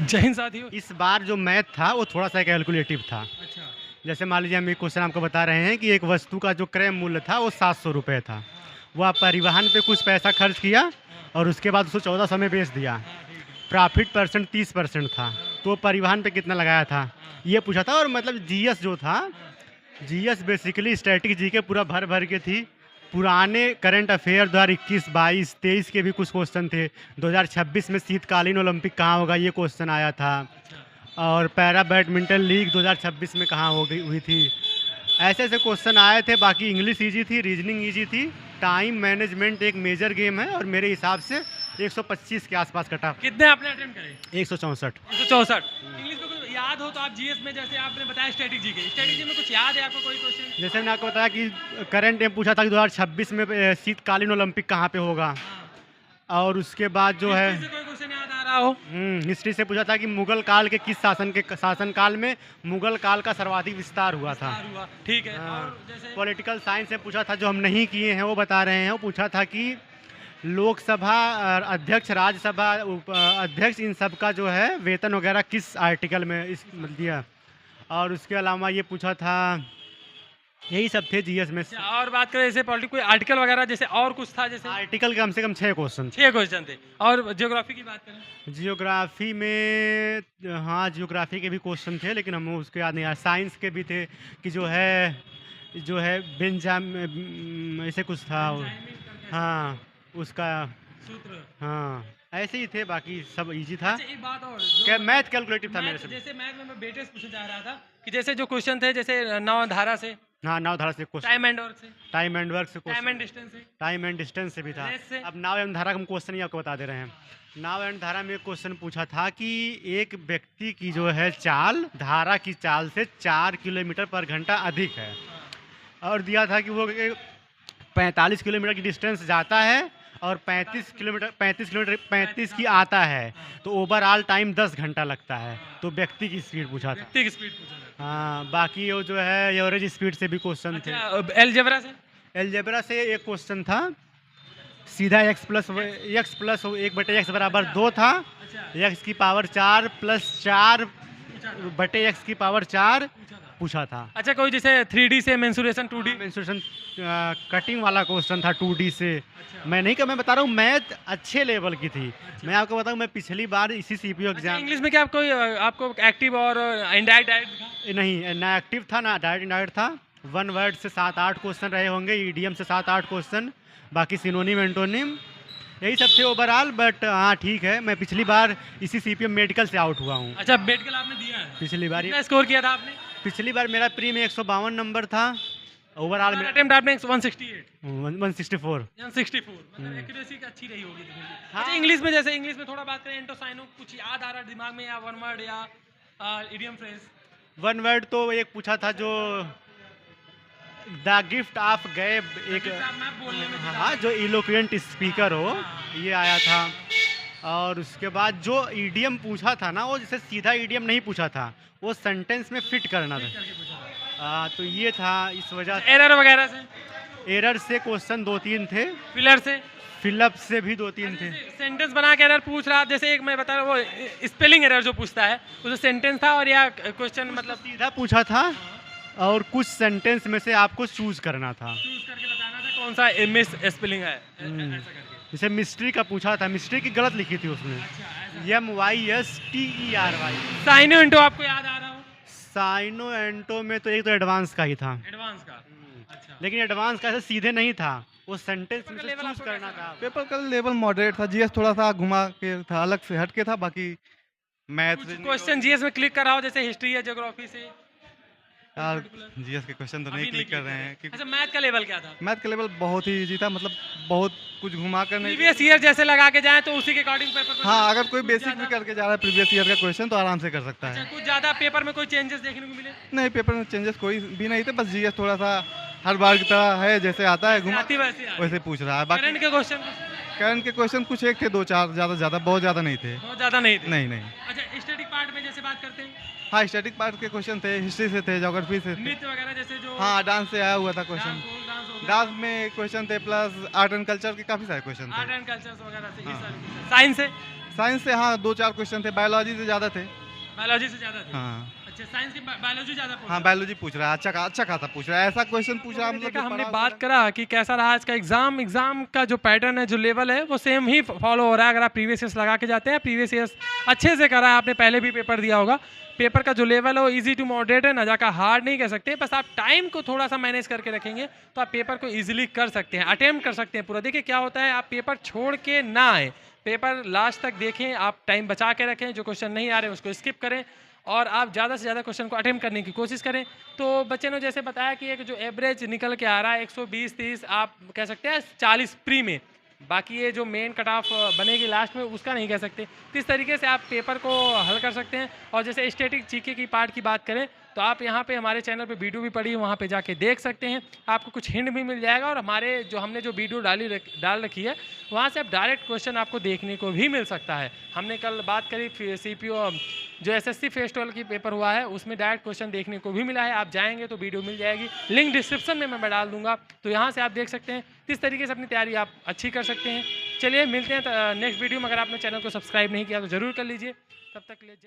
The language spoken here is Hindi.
जय हिंद साथियों। इस बार जो मैथ था वो थोड़ा सा कैलकुलेटिव था। अच्छा। जैसे मान लीजिए हम एक क्वेश्चन आपको बता रहे हैं कि एक वस्तु का जो क्रय मूल्य था वो 700 रुपये था। वो आप परिवहन पे कुछ पैसा खर्च किया हाँ, और उसके बाद उसको 1400 में बेच दिया। हाँ, ठीक है। प्रॉफिट परसेंट 30% था। हाँ, तो परिवहन पे कितना लगाया था हाँ, ये पूछा था। और मतलब जीएस जो था, हाँ, जीएस बेसिकली स्टैटिक जी के पूरा भर भर के थी। पुराने करंट अफेयर 2021, 22, 23 के भी कुछ क्वेश्चन थे। 2026 में शीतकालीन ओलंपिक कहाँ होगा ये क्वेश्चन आया था। अच्छा। और पैरा बैडमिंटन लीग 2026 में कहाँ हो गई हुई थी। ऐसे ऐसे क्वेश्चन आए थे। बाकी इंग्लिश इजी थी, रीजनिंग इजी थी। टाइम मैनेजमेंट एक मेजर गेम है और मेरे हिसाब से 125 के आसपास कटा। कितने आपने अटेम्प्ट करे? 164। 164। इंग्लिश में कुछ याद हो तो आप जीएस में, जैसे आपने बताया स्ट्रेटेजी के, स्ट्रेटेजी में कुछ याद है आपको कोई क्वेश्चन? जैसे मैंने आपको बताया कि करंट में पूछा था कि 2026 में शीतकालीन ओलंपिक कहाँ पे होगा। हाँ। और उसके बाद जो है हिस्ट्री से कोई क्वेश्चन याद आ रहा हो? हिस्ट्री से पूछा था कि मुगल काल के किस शासनकाल में मुगल काल का सर्वाधिक विस्तार हुआ था। विस्तार हुआ, ठीक है। हाँ। और जैसे पॉलिटिकल साइंस से पूछा था, जो हम नहीं किए हैं वो बता रहे हैं। वो पूछा था कि लोकसभा अध्यक्ष, राज्यसभा अध्यक्ष, इन सब का जो है वेतन वगैरह किस आर्टिकल में इस दिया। और उसके अलावा ये पूछा था, यही सब थे जीएस में। अच्छा, और बात करें जैसे पॉलिटिक्स कोई आर्टिकल वगैरह, जैसे और कुछ था जैसे? आर्टिकल कम से कम 6 क्वेश्चन थे। 6 क्वेश्चन थे। और ज्योग्राफी की बात करें? जियोग्राफी में हाँ, जियोग्राफी के भी क्वेश्चन थे लेकिन हम उसके याद नहीं आया। साइंस के भी थे कि जो है ऐसे कुछ था। एंजाइमिक करके हाँ, उसका। सूत्र। हाँ, ऐसे ही थे, बाकी सब इजी था। अच्छा, एक बात और क्या जो मैथ कैलकुलेटिव था मेरे मैथ, से। जैसे मैथ में मैं बेटे से पूछना चाह रहा था कि जैसे जो क्वेश्चन थे, जैसे नौ धारा से, हाँ, नाव धारा से क्वेश्चन, टाइम एंड वर्क से, टाइम एंड वर्क से टाइम एंड क्वेश्चन, डिस्टेंस से, टाइम एंड डिस्टेंस से भी था। रेस से। अब नाव एवं धारा का हम क्वेश्चन ही आपको बता दे रहे हैं। नाव एवं धारा में क्वेश्चन पूछा था कि एक व्यक्ति की जो है चाल धारा की चाल से 4 किलोमीटर पर घंटा अधिक है। और दिया था कि वो 45 किलोमीटर की डिस्टेंस जाता है और 35 की आता है। तो ओवरऑल टाइम 10 घंटा लगता है। तो व्यक्ति की स्पीड पूछा था। व्यक्ति की स्पीड पूछा था। हाँ, बाकी वो जो है एवरेज स्पीड से भी क्वेश्चन थे। अच्छा, अलजेब्रा से? एलजेब्रा से एक क्वेश्चन था, सीधा x+1/x बराबर 2 था। अच्छा, x की पावर 4 प्लस 4 पूछा था। बटे x की पावर 4 पूछा था। पूछा था। अच्छा, कोई जैसे 3D से मेंसुरेशन 2D? मेंसुरेशन कटिंग वाला क्वेश्चन था 2D से। अच्छा। मैं बता रहा हूँ मैथ अच्छे लेवल की थी। मैं आपको बताऊँ, मैं पिछली बार इसी सीपीयू अच्छा, एग्जाम इंग्लिश में क्या कोई आपको एक्टिव और इनडायरेक्ट डायरेक्ट? नहीं, ना एक्टिव था ना डायरेक्ट इनडायरेक्ट था। वन वर्ड से 7-8 क्वेश्चन रहे होंगे, ईडीएम से 7-8 क्वेश्चन, बाकी सिनोनिम एंटोनिम यही सब थे ओवरऑल। बट हाँ, ठीक है, मैं पिछली बार इसी सीपीएम मेडिकल से आउट हुआ हूँ। अच्छा, मेडिकल आपने दिया है? पिछली बार कितना स्कोर किया था आपने? पिछली बार मेरा प्री में 152 नंबर था। ओवरऑल मेरा अटेम्प्ट आपने 168? 164। 164, मतलब एक्यूरेसी अच्छी रही होगी तुम्हारी। हाँ। अच्छा, इंग्लिश में, जैसे इंग्लिश में थोड़ा बात करें, एंटोसाइनो कुछ याद आ रहा है दिमाग में, या वन वर्ड या इडियम फ्रेज? वन वर्ड तो एक पूछा था, जो द गिफ्ट ऑफ गैब, एक मैं बोलने में हाँ, जो इलोक्वेंट स्पीकर हो, ये आया था। और उसके बाद जो ईडीएम पूछा था ना, वो जैसे सीधा ईडीएम नहीं पूछा था, वो सेंटेंस में फिट करना था। करके पूछा था। तो ये था, इस वजह से एरर वगैरह से? एरर से क्वेश्चन 2-3 थे। फिलर से? फिलअप से भी 2-3 थे। सेंटेंस बना के एरर पूछ रहा, जैसे एक मैं बता रहा हूँ, वो स्पेलिंग एरर जो पूछता है, वो जो सेंटेंस था और या क्वेश्चन, मतलब सीधा पूछा था और कुछ सेंटेंस में से आपको चूज करना था। चूज करके बताना था कौन सा मिस स्पेलिंग है, ऐसा करके। जैसे मिस्ट्री का पूछा था, मिस्ट्री की गलत लिखी थी उसमें, MYSTERY। साइनो इंटो आपको याद आ रहा हो? साइनो एंटो में तो एक तो एडवांस का ही था, एडवांस का। अच्छा, लेकिन एडवांस का ऐसे सीधे नहीं था, वो सेंटेंस पेपर में का से लेवल चूज आपको करना कैसा था। पेपर का लेवल मॉडरेट था। जीएस थोड़ा सा घुमा के था, अलग से हट के था। बाकी मैथ कुछ क्वेश्चन जीएस में क्लिक कर रहा हो, जैसे हिस्ट्री या ज्योग्राफी से? यार, जीएस के क्वेश्चन तो अभी नहीं क्लिक कर रहे हैं अच्छा, क्योंकि मैथ का लेवल क्या था? मैथ का लेवल बहुत ही इजी था। मतलब बहुत कुछ घुमा कर नहीं। प्रीवियस ईयर जैसे लगा के जाए तो उसी के अकॉर्डिंग पेपर? हाँ, अगर कोई कुछ बेसिक भी ज़्यादा- करके जा रहा है प्रीवियस ईयर का क्वेश्चन, तो आराम से कर सकता अच्छा, है। कुछ ज्यादा पेपर में कोई चेंजेस देखने को मिले? नहीं, पेपर में चेंजेस कोई भी नहीं थे। बस जीएस थोड़ा सा हर बार की तरह है, जैसे आता है घुमा आती वैसे आती। वैसे पूछ रहा है। बाकी करंट के क्वेश्चन करंट के क्वेश्चन कुछ एक थे, 2-4, ज़्यादा बहुत ज़्यादा नहीं थे। बहुत ज्यादा नहीं थे? नहीं। अच्छा, स्टैटिक पार्ट में जैसे बात करते हैं, हाँ, स्टैटिक पार्ट के क्वेश्चन थे, हिस्ट्री से थे, ज्योग्राफी से थे। नृत्य वगैरह जैसे जो हाँ, डांस से आया हुआ था क्वेश्चन। डांस हो गया, डांस में क्वेश्चन थे, प्लस आर्ट एंड कल्चर के काफ़ी सारे क्वेश्चन आर्ट थे। एंड कल्चर्स वगैरह से, ये हाँ। सारे साइंस से? साइंस से हाँ 2-4 क्वेश्चन थे, बायोलॉजी से ज़्यादा थे। बायोलॉजी से ज़्यादा थे। हाँ अच्छा, साइंस की बायोलॉजी ज़्यादा पूछ हाँ, रहा बायोलॉजी पूछ रहा है, अच्छा खासा पूछ रहा है, ऐसा क्वेश्चन पूछ रहा है है। मतलब देखा, जो हमने पढ़ा बात वगैरह- करा कि कैसा रहा आज का एग्जाम का जो पैटर्न है, जो लेवल है, वो सेम ही फॉलो हो रहा है। अगर आप प्रीवियस ईयर्स लगा के जाते हैं, प्रीवियस ईयर्स अच्छे से करा है, आपने पहले भी पेपर दिया होगा। पेपर का जो लेवल है वो इजी टू मॉडरेट है, ना जाकर हार्ड नहीं कह सकते। बस आप टाइम को थोड़ा सा मैनेज करके रखेंगे तो आप पेपर को इजीली कर सकते हैं, अटेम्प्ट कर सकते हैं पूरा। देखिए क्या होता है, आप पेपर छोड़ के ना आए, पेपर लास्ट तक देखें, आप टाइम बचा के रखें, जो क्वेश्चन नहीं आ रहे उसको स्किप करें और आप ज़्यादा से ज़्यादा क्वेश्चन को अटेम्प्ट करने की कोशिश करें। तो बच्चे ने जैसे बताया कि एक जो एवरेज निकल के आ रहा है 120-30, आप कह सकते हैं 40 प्री में, बाकी ये जो मेन कट ऑफ बनेगी लास्ट में उसका नहीं कह सकते। तो इस तरीके से आप पेपर को हल कर सकते हैं। और जैसे स्टैटिक जीके की पार्ट की बात करें तो आप यहाँ पे हमारे चैनल पे वीडियो भी पड़ी है, वहाँ पे जाके देख सकते हैं, आपको कुछ हिंट भी मिल जाएगा। और हमारे हमने जो वीडियो डाल रखी है वहाँ से आप डायरेक्ट क्वेश्चन आपको देखने को भी मिल सकता है। हमने कल बात करी CPO जो SSC फेस 12 की पेपर हुआ है, उसमें डायरेक्ट क्वेश्चन देखने को भी मिला है। आप जाएंगे तो वीडियो मिल जाएगी, लिंक डिस्क्रिप्शन में मैं डाल दूंगा, तो यहाँ से आप देख सकते हैं। इस तरीके से अपनी तैयारी आप अच्छी कर सकते हैं। चलिए मिलते हैं नेक्स्ट वीडियो में। अगर आपने चैनल को सब्सक्राइब नहीं किया तो ज़रूर कर लीजिए। तब तक ले जाए।